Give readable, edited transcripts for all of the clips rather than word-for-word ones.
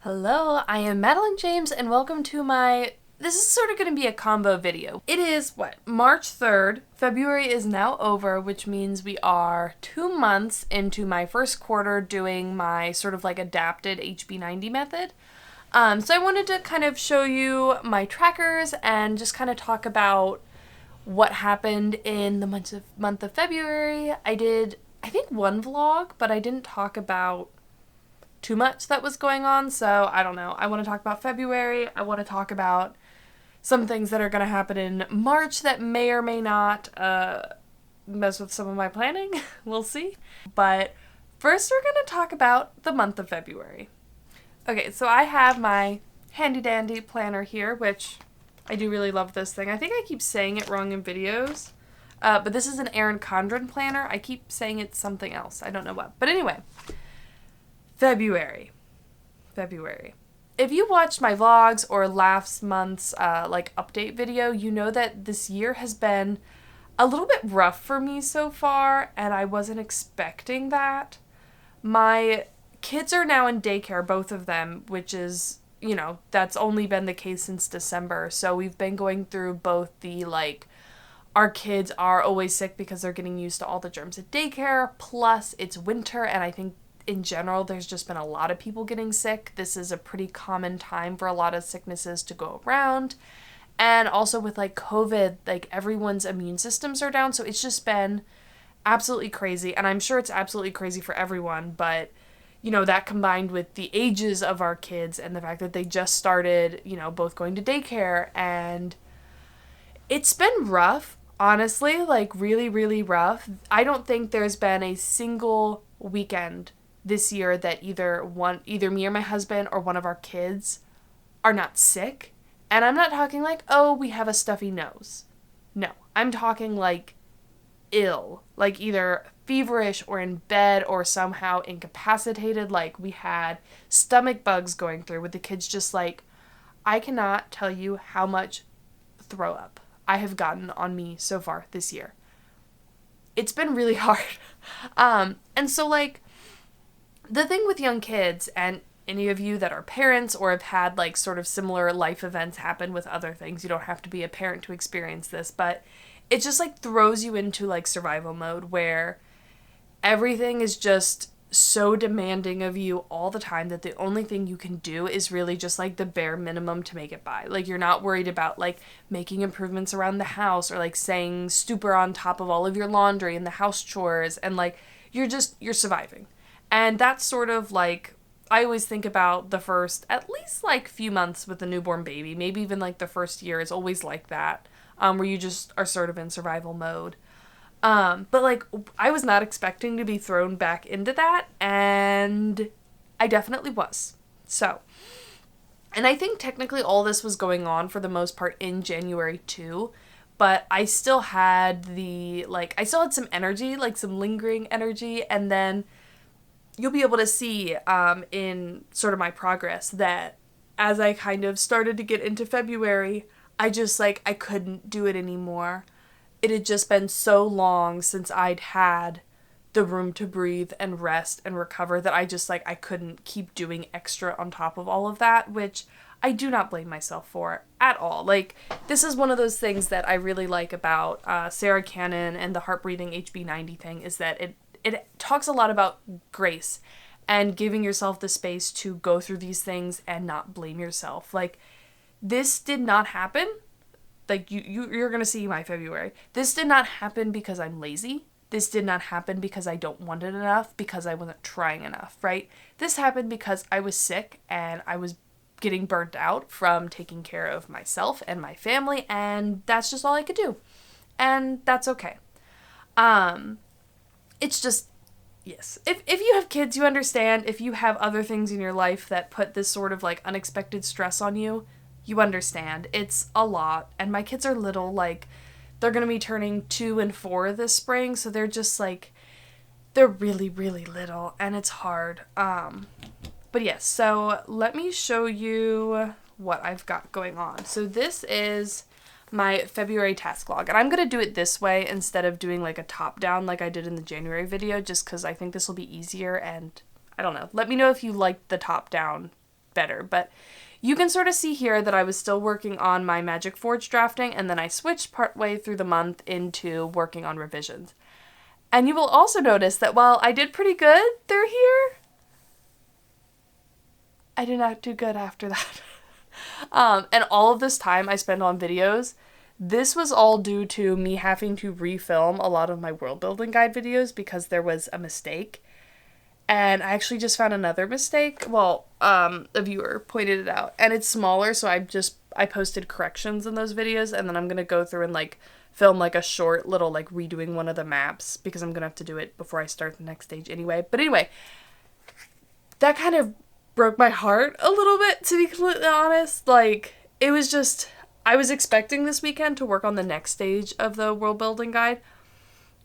Hello, I am Madeline James and welcome to this is sort of going to be a combo video. It is, March 3rd. February is now over, which means we are 2 months into my first quarter doing my sort of like adapted HB90 method. So I wanted to kind of show you my trackers and just kind of talk about what happened in the month of February. I did, I think, one vlog, but I didn't talk about too much that was going on, so I don't know. I want to talk about February. I want to talk about some things that are going to happen in March that may or may not mess with some of my planning. We'll see. But first we're going to talk about the month of February. Okay, so I have my handy dandy planner here, which I do really love this thing. I think I keep saying it wrong in videos, but this is an Erin Condren planner. I keep saying it's something else. I don't know what. But anyway, February. If you watched my vlogs or last month's update video, you know that this year has been a little bit rough for me so far, and I wasn't expecting that. My kids are now in daycare, both of them, which is, that's only been the case since December. So we've been going through both the our kids are always sick because they're getting used to all the germs at daycare, plus it's winter, and I think in general, there's just been a lot of people getting sick. This is a pretty common time for a lot of sicknesses to go around. And also with COVID, everyone's immune systems are down. So it's just been absolutely crazy. And I'm sure it's absolutely crazy for everyone. But, that combined with the ages of our kids and the fact that they just started, both going to daycare. And it's been rough, honestly, really, really rough. I don't think there's been a single weekend this year that either me or my husband or one of our kids are not sick. And I'm not talking we have a stuffy nose. No, I'm talking ill, either feverish or in bed or somehow incapacitated. We had stomach bugs going through with the kids, just I cannot tell you how much throw up I have gotten on me so far this year. It's been really hard. And so the thing with young kids, and any of you that are parents or have had sort of similar life events happen with other things, you don't have to be a parent to experience this, but it just throws you into survival mode where everything is just so demanding of you all the time that the only thing you can do is really just the bare minimum to make it by. You're not worried about making improvements around the house or saying super on top of all of your laundry and the house chores, and you're surviving. And that's sort of I always think about the first at least few months with a newborn baby, maybe even the first year is always that, where you just are sort of in survival mode. But I was not expecting to be thrown back into that, and I definitely was. So, and I think technically all this was going on for the most part in January too, but I still had I still had some energy, some lingering energy, and then you'll be able to see in sort of my progress that as I kind of started to get into February, I just I couldn't do it anymore. It had just been so long since I'd had the room to breathe and rest and recover that I just I couldn't keep doing extra on top of all of that, which I do not blame myself for at all. This is one of those things that I really like about Sarah Cannon and the heart breathing HB90 thing, is that it talks a lot about grace and giving yourself the space to go through these things and not blame yourself. This did not happen. You're going to see my February. This did not happen because I'm lazy. This did not happen because I don't want it enough, because I wasn't trying enough, right? This happened because I was sick and I was getting burnt out from taking care of myself and my family, and that's just all I could do. And that's okay. It's just, yes. If you have kids, you understand. If you have other things in your life that put this sort of unexpected stress on you, you understand. It's a lot. And my kids are little, they're going to be turning 2 and 4 this spring. So they're just they're really, really little, and it's hard. But yes, so let me show you what I've got going on. So this is my February task log, and I'm going to do it this way instead of doing a top down like I did in the January video, just because I think this will be easier, and I don't know. Let me know if you liked the top down better. But you can sort of see here that I was still working on my Magic Forge drafting, and then I switched partway through the month into working on revisions. And you will also notice that while I did pretty good through here, I did not do good after that. And all of this time I spent on videos, this was all due to me having to refilm a lot of my world building guide videos because there was a mistake. And I actually just found another mistake. Well, a viewer pointed it out, and it's smaller, so I posted corrections in those videos, and then I'm gonna go through and like film like a short little like redoing one of the maps because I'm gonna have to do it before I start the next stage anyway. But anyway, that kind of broke my heart a little bit, to be completely honest. Like, it was just, I was expecting this weekend to work on the next stage of the world building guide,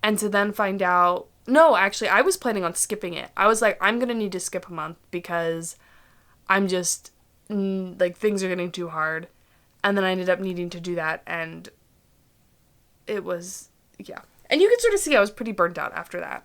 and to then find out, no, actually, I was planning on skipping it. I was like, I'm gonna need to skip a month because I'm just, like, things are getting too hard. And then I ended up needing to do that, and it was, yeah. And you can sort of see I was pretty burnt out after that.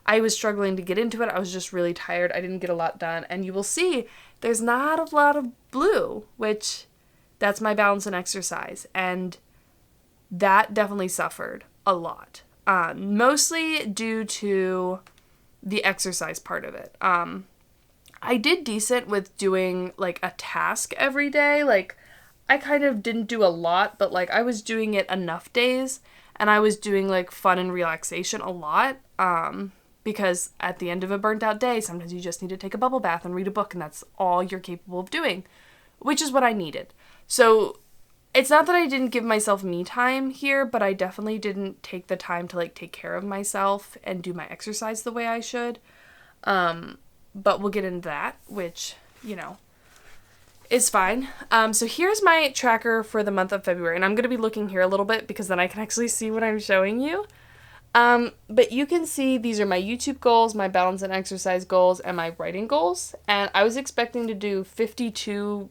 I was struggling to get into it. I was just really tired. I didn't get a lot done. And you will see there's not a lot of blue, which that's my balance and exercise. And that definitely suffered a lot. Mostly due to the exercise part of it. I did decent with doing like a task every day. Like, I kind of didn't do a lot, but like I was doing it enough days, and I was doing like fun and relaxation a lot. Because at the end of a burnt out day, sometimes you just need to take a bubble bath and read a book, and that's all you're capable of doing, which is what I needed. So it's not that I didn't give myself me time here, but I definitely didn't take the time to like take care of myself and do my exercise the way I should. But we'll get into that, which, you know, is fine. So here's my tracker for the month of February, and I'm going to be looking here a little bit because then I can actually see what I'm showing you. But you can see these are my YouTube goals, my balance and exercise goals, and my writing goals. And I was expecting to do 52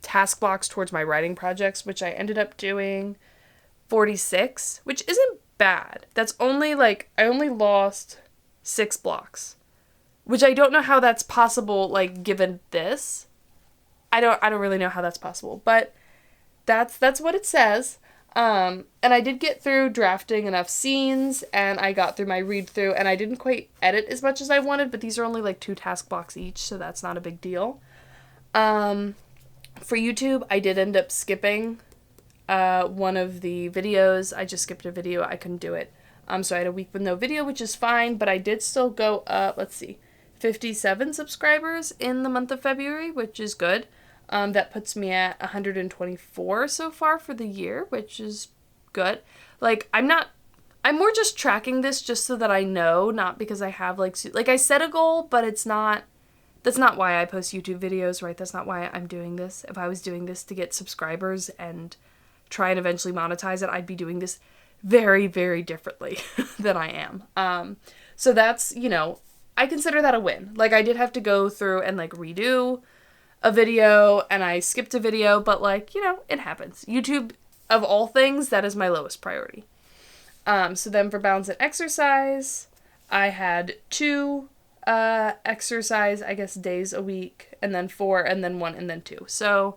task blocks towards my writing projects, which I ended up doing 46, which isn't bad. That's only like, I only lost 6 blocks, which I don't know how that's possible, like, given this. I don't really know how that's possible, but that's what it says. And I did get through drafting enough scenes, and I got through my read through, and I didn't quite edit as much as I wanted, but these are only like 2 task blocks each, so that's not a big deal. For YouTube, I did end up skipping one of the videos. I just skipped a video. I couldn't do it. So I had a week with no video, which is fine, but I did still go up, let's see, 57 subscribers in the month of February, which is good. That puts me at 124 so far for the year, which is good. Like, I'm more just tracking this just so that I know, not because I have, like I set a goal, but that's not why I post YouTube videos, right? That's not why I'm doing this. If I was doing this to get subscribers and try and eventually monetize it, I'd be doing this very, very differently than I am. So that's, you know, I consider that a win. Like, I did have to go through and, like, redo a video, and I skipped a video, but, like, you know, it happens. YouTube, of all things, that is my lowest priority. So then for balance and exercise, I had 2 exercise, I guess, days a week, and then 4, and then 1, and then 2. So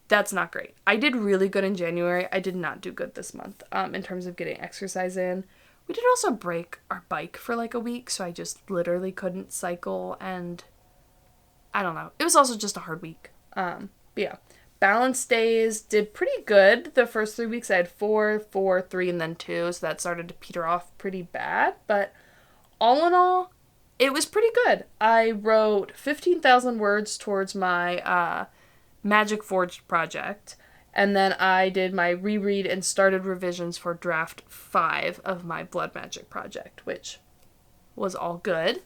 that's not great. I did really good in January. I did not do good this month in terms of getting exercise in. We did also break our bike for like a week, so I just literally couldn't cycle, and I don't know. It was also just a hard week. But yeah. Balance days did pretty good. The first 3 weeks I had 4, 4, 3, and then 2, so that started to peter off pretty bad. But all in all, it was pretty good. I wrote 15,000 words towards my Magic Forge project, and then I did my reread and started revisions for draft 5 of my Blood Magic project, which was all good.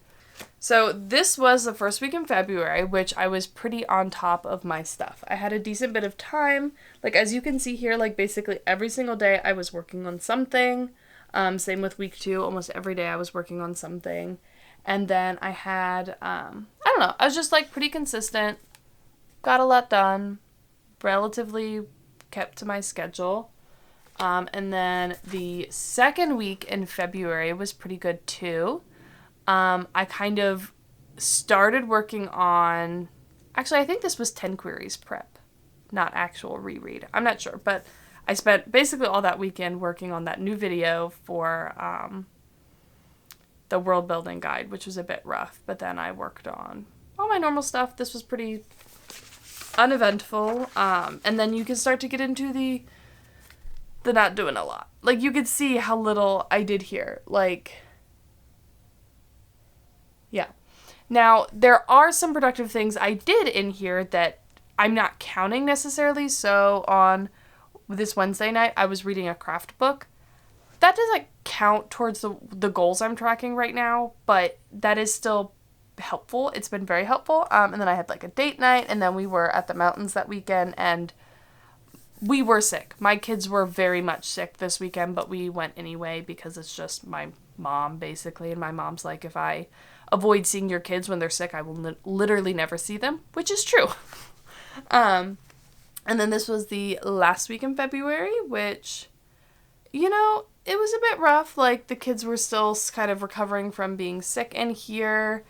So this was the first week in February, which I was pretty on top of my stuff. I had a decent bit of time. Like, as you can see here, like, basically every single day I was working on something. Same with week 2. Almost every day I was working on something. And then I had, I don't know, I was just, like, pretty consistent. Got a lot done. Relatively kept to my schedule. And then the second week in February was pretty good, too. I kind of started working on Actually, I think this was 10 queries prep, not actual reread. I'm not sure, but I spent basically all that weekend working on that new video for the world building guide, which was a bit rough, but then I worked on all my normal stuff. This was pretty uneventful, and then you can start to get into the not doing a lot. Like, you could see how little I did here. Like, yeah. Now, there are some productive things I did in here that I'm not counting necessarily. So on this Wednesday night, I was reading a craft book. That doesn't count towards the goals I'm tracking right now, but that is still helpful. It's been very helpful. And then I had like a date night, and then we were at the mountains that weekend, and we were sick. My kids were very much sick this weekend, but we went anyway because it's just my mom, basically. And my mom's like, if I avoid seeing your kids when they're sick, I will literally never see them, which is true. And then this was the last week in February, which, you know, it was a bit rough. Like, the kids were still kind of recovering from being sick in here.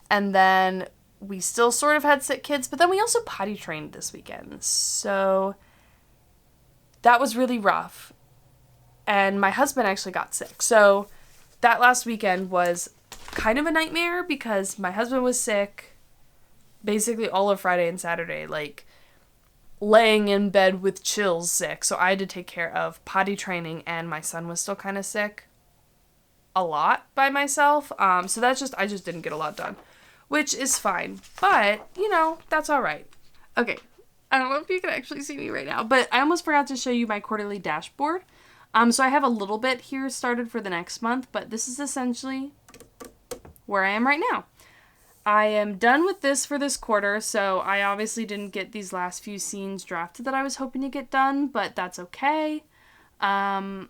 And then we still sort of had sick kids, but then we also potty trained this weekend. So that was really rough. And my husband actually got sick. So that last weekend was kind of a nightmare because my husband was sick basically all of Friday and Saturday, like laying in bed with chills sick. So I had to take care of potty training, and my son was still kind of sick a lot by myself. So I just didn't get a lot done, which is fine. But, you know, that's all right. Okay. I don't know if you can actually see me right now, but I almost forgot to show you my quarterly dashboard. So I have a little bit here started for the next month, but this is essentially where I am right now. I am done with this for this quarter, so I obviously didn't get these last few scenes drafted that I was hoping to get done, but that's okay. You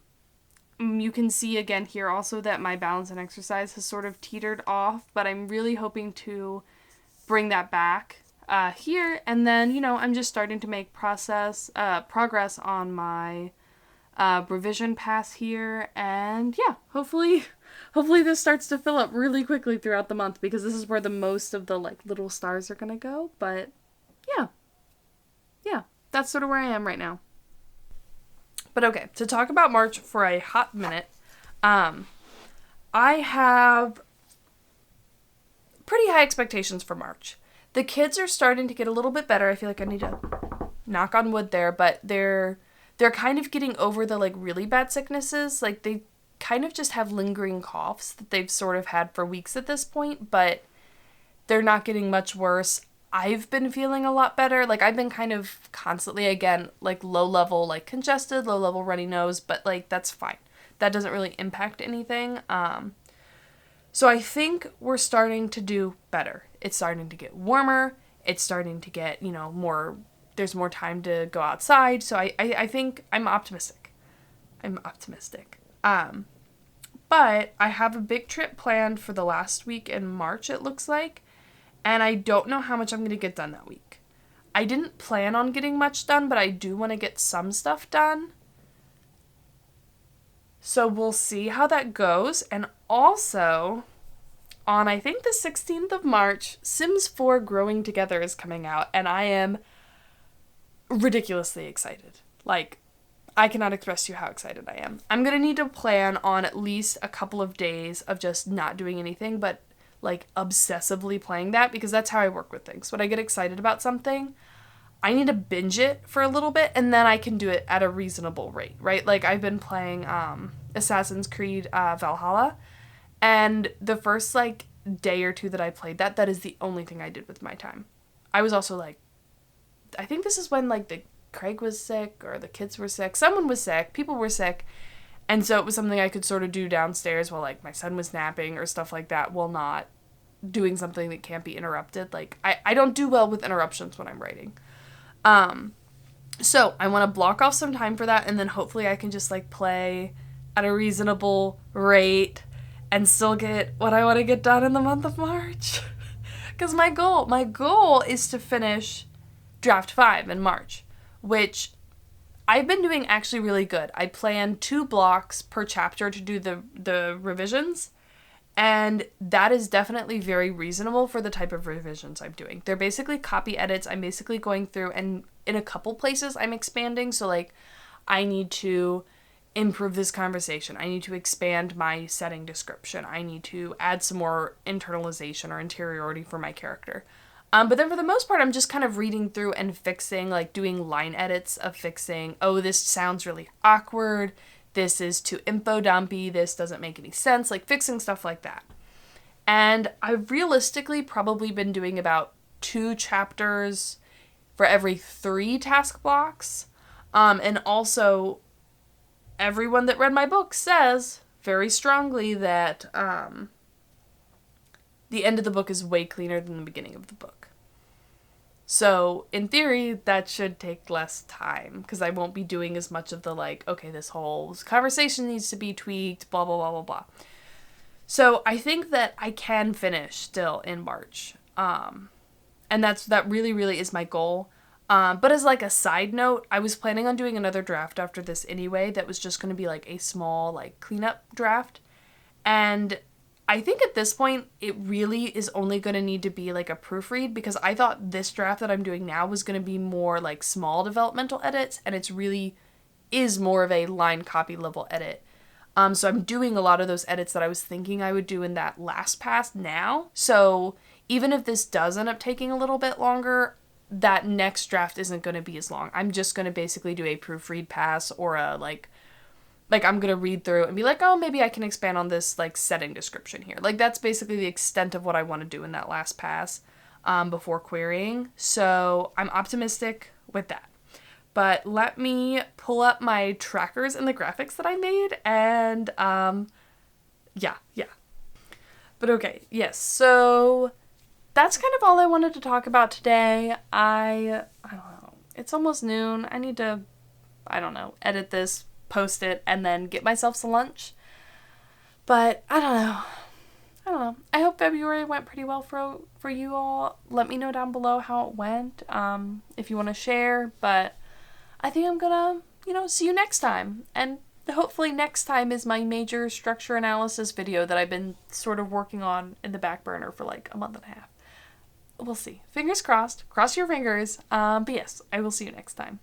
can see again here also that my balance and exercise has sort of teetered off, but I'm really hoping to bring that back here. And then, you know, I'm just starting to make progress on my revision pass here. And yeah, hopefully this starts to fill up really quickly throughout the month, because this is where the most of the like little stars are gonna go. But yeah, that's sort of where I am right now. But okay, to talk about March for a hot minute, I have pretty high expectations for March. The kids are starting to get a little bit better. I feel like I need to knock on wood there, but they're kind of getting over the like really bad sicknesses. Like, they kind of just have lingering coughs that they've sort of had for weeks at this point, but they're not getting much worse. I've been feeling a lot better. Like, I've been kind of constantly, again, like low level, like congested, low level runny nose, but like that's fine. That doesn't really impact anything. So I think we're starting to do better. It's starting to get warmer. It's starting to get, you know, there's more time to go outside. So I think I'm optimistic. But I have a big trip planned for the last week in March, it looks like. And I don't know how much I'm going to get done that week. I didn't plan on getting much done, but I do want to get some stuff done. So we'll see how that goes. And also, on I think the 16th of March, Sims 4 Growing Together is coming out. And I am ridiculously excited. Like, I cannot express to you how excited I am. I'm going to need to plan on at least a couple of days of just not doing anything, but like obsessively playing that, because that's how I work with things. When I get excited about something, I need to binge it for a little bit, and then I can do it at a reasonable rate, right? Like, I've been playing Assassin's Creed Valhalla, and the first like day or two that I played that is the only thing I did with my time. I was also like, I think this is when like Craig was sick, or the kids were sick, someone was sick, people were sick. And so it was something I could sort of do downstairs while, like, my son was napping or stuff like that, while not doing something that can't be interrupted. Like, I don't do well with interruptions when I'm writing. So I want to block off some time for that, and then hopefully I can just, like, play at a reasonable rate and still get what I want to get done in the month of March. Because my goal is to finish Draft 5 in March, which I've been doing actually really good. I plan 2 blocks per chapter to do the revisions, And that is definitely very reasonable for the type of revisions I'm doing. They're basically copy edits. I'm basically going through, and in a couple places I'm expanding. So like I need to improve this conversation. I need to expand my setting description. I need to add some more internalization or interiority for my character. But then for the most part, I'm just kind of reading through and fixing, like doing line edits of fixing, oh, this sounds really awkward. This is too info dumpy. This doesn't make any sense. Like fixing stuff like that. And I've realistically probably been doing about 2 chapters for every 3 task blocks. And also, everyone that read my book says very strongly that the end of the book is way cleaner than the beginning of the book. So, in theory, that should take less time, because I won't be doing as much of the, like, okay, this whole conversation needs to be tweaked, blah, blah, blah, blah, blah. So, I think that I can finish still in March. And that really, really is my goal. But as, like, a side note, I was planning on doing another draft after this anyway that was just going to be, like, a small, like, cleanup draft. And I think at this point, it really is only going to need to be like a proofread, because I thought this draft that I'm doing now was going to be more like small developmental edits, and it's really is more of a line copy level edit. So I'm doing a lot of those edits that I was thinking I would do in that last pass now. So even if this does end up taking a little bit longer, that next draft isn't going to be as long. I'm just going to basically do a proofread pass, or a like I'm going to read through and be like, oh, maybe I can expand on this, like, setting description here. Like, that's basically the extent of what I want to do in that last pass before querying. So I'm optimistic with that. But let me pull up my trackers and the graphics that I made, and yeah. But okay, yes, so that's kind of all I wanted to talk about today. I don't know. It's almost noon. I need to, edit this, post it, and then get myself some lunch. But I don't know. I hope February went pretty well for you all. Let me know down below how it went, if you want to share. But I think I'm gonna, see you next time. And hopefully next time is my major structure analysis video that I've been sort of working on in the back burner for like a month and a half. We'll see. Fingers crossed. Cross your fingers. But yes, I will see you next time.